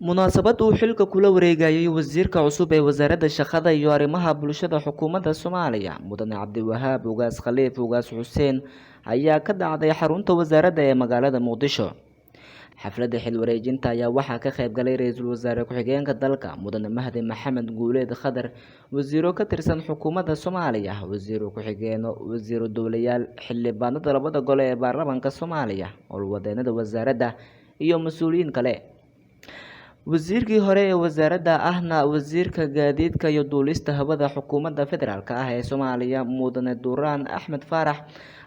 munaasabad uu xilka kula wareegayay wasiirka cusub ee wasaaradda shaqada iyo arrimaha bulshada xukuumadda Soomaaliya mudane Cabdiwahaab Ugaas Khaliif Ugaas Xuseen ayaa ka dhacday xarunta wasaaradda ee magaalada Muqdisho. xafladda xil wareejinta ayaa waxaa ka qayb galay ra'iisul wasaare ku-xigeenka dalka mudane Mahdi Maxamed Guuleed Khadar, wasiiro ka tirsan xukuumadda Soomaaliya, wasiiro ku-xigeeno, wasiiro dowlayaal, xildhibaanada labada gole ee baarlamaanka Soomaaliya, howlwadeenada wasaaradda iyo mas'uuliyiin kale. wasiirkii hore ee wasaaradda ahna wasiirka gaadiidka iyo duulista hawada xukuumadda federaalka ah ee Soomaaliya mudane Duraan Axmed Faarax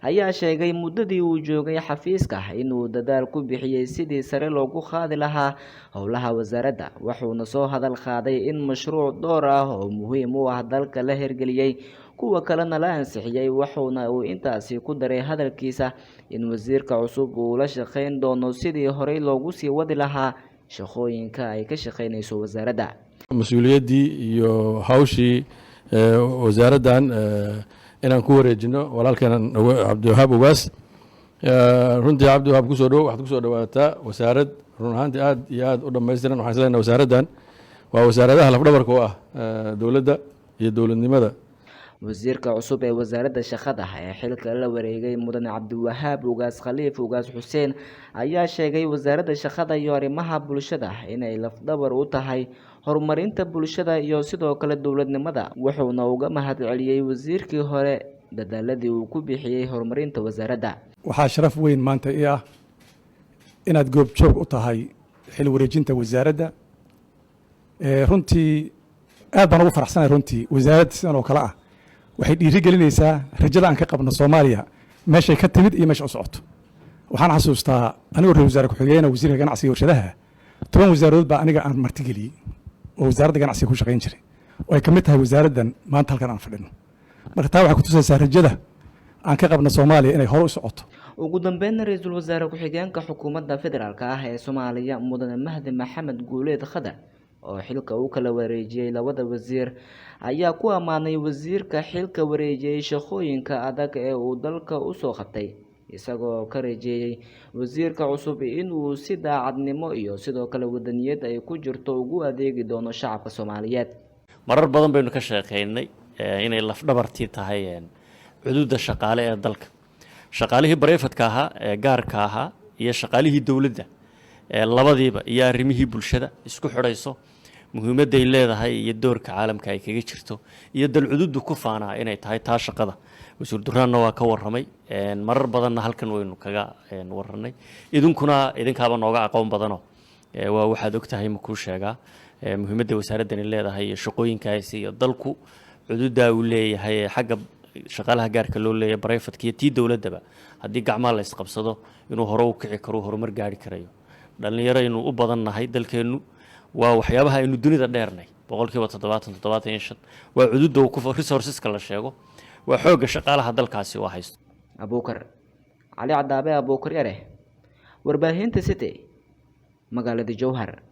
ayaa sheegay muddadii uu joogay xafiiska inuu dadaal ku bixiyay sidii sare loogu qaadi lahaa howlaha wasaaradda, wuxuuna soo hadal qaaday in mashruuc dhowr ah oo muhiim u ah dalka la hirgeliyay kuwa kalena la ansixiyay, wuxuuna uu intaasi ku daray hadalkiisa in wasiirka cusub uu la shaqeyn doono sidii horey loogu sii wadi lahaa shaqooyinka ay ka shaqeynayso wasaaradda. mas-uuliyaddii iyo hawshii wasaaraddan inaan ku wareejino walaalkeena Cabdiwahaab Ugaas. runtii Cabdiwahaab kusoo dhow waxaad kusoo dhawaataa wasaarad run ahaantii aad iyo aad u dhammaystiran. waxaan isleeyahay wasaaraddan waa wasaaradaha lafdhabarka u ah dowladda iyo dowladnimada. wasiirka cusub ee wasaaradda shaqada ee xilka la wareegay mudane Cabdiwahaab Ugaas Khaliif Ugaas Xuseen ayaa sheegay wasaaradda shaqada iyo arrimaha bulshada inay lafdhabar u tahay horumarinta bulshada iyo sidoo kale dowladnimada, wuxuuna uga mahadceliyay wasiirkii hore dadaaladii uu ku bixiyay horumarinta wasaaradda. waxaa sharaf weyn maanta ii ah inaad goobjoog u tahay xil wareejinta wasaaradda. runtii aad baan ugu faraxsanahay. runtii wasaaradda sidan oo kale ah waxay dhiirigelinaysaa rajada aan ka qabno Soomaaliya meeshay ka timid iyo meesha u socoto. waxaan xasuustaa anigoo ra'iisul wasaare ku-xigeenka wasiirka ganacsiga iyo warshadaha 10 wasaarood baa aniga aan martigeliyey oo wasaaradda ganacsiga ku shaqayn jiray oo ay ka mid tahay wasaaraddan maanta halkan aan fadhino. marka taa waxay ku tusaysaa rajada aan ka qabno Soomaaliya inay hore u socoto. ugu dambeyn ra'iisul wasaare ku-xigeenka xukuumadda federaalka ah ee Soomaaliya mudane Mahdi Maxamed Guuleed Khadar oo xilka uu kala wareejiyay labada wasiir ayaa ku amaanay wasiirka xilka wareejiyay shaqooyinka adag ee uu dalka u soo qabtay, isagoo ka rajeeyay wasiirka cusub inuu si daacadnimo iyo sidoo kale wadaniyad ay ku jirto ugu adeegi doono shacabka Soomaaliyeed. marar badan baynu ka shaqeynay inay lafdhabartii tahay xuduudda shaqaale ee dalka, shaqaalihii barefadka ahaa ee gaarka ahaa iyo shaqaalihii dowladda labadiiba iyo arrimihii bulshada isku xidhayso, muhiimadda ay leedahay iyo doorka caalamka ay kaga jirto iyo dalcududdu ku faanaa inay tahay taa shaqada. wasiir Duraanna waa ka warramay marar badanna halkan waynu kaga warranay, idinkaaba nooga aqoon badano waa waxaad ogtahay ma kuu sheegaa muhiimadda wasaaraddan ay leedahay iyo shaqooyinkaasi iyo dalku cududda uu leeyahay xagga shaqaalaha gaarka loo leeyahay barefadka iyo tii dowladdaba haddii gacmaha la isqabsado inuu hore u kici karo horumar gaari karayo. dhalinyaro aynu u badannahay dalkeennu waa waxyaabaha aynu dunida dheernay 70-75 waa cududda resourceska la sheego, waa xoogga shaqaalaha dalkaasi oo haysto. Abuukar Cali Cadaabe Abuukar Yare, warbaahinta City, magaalada Jowhar.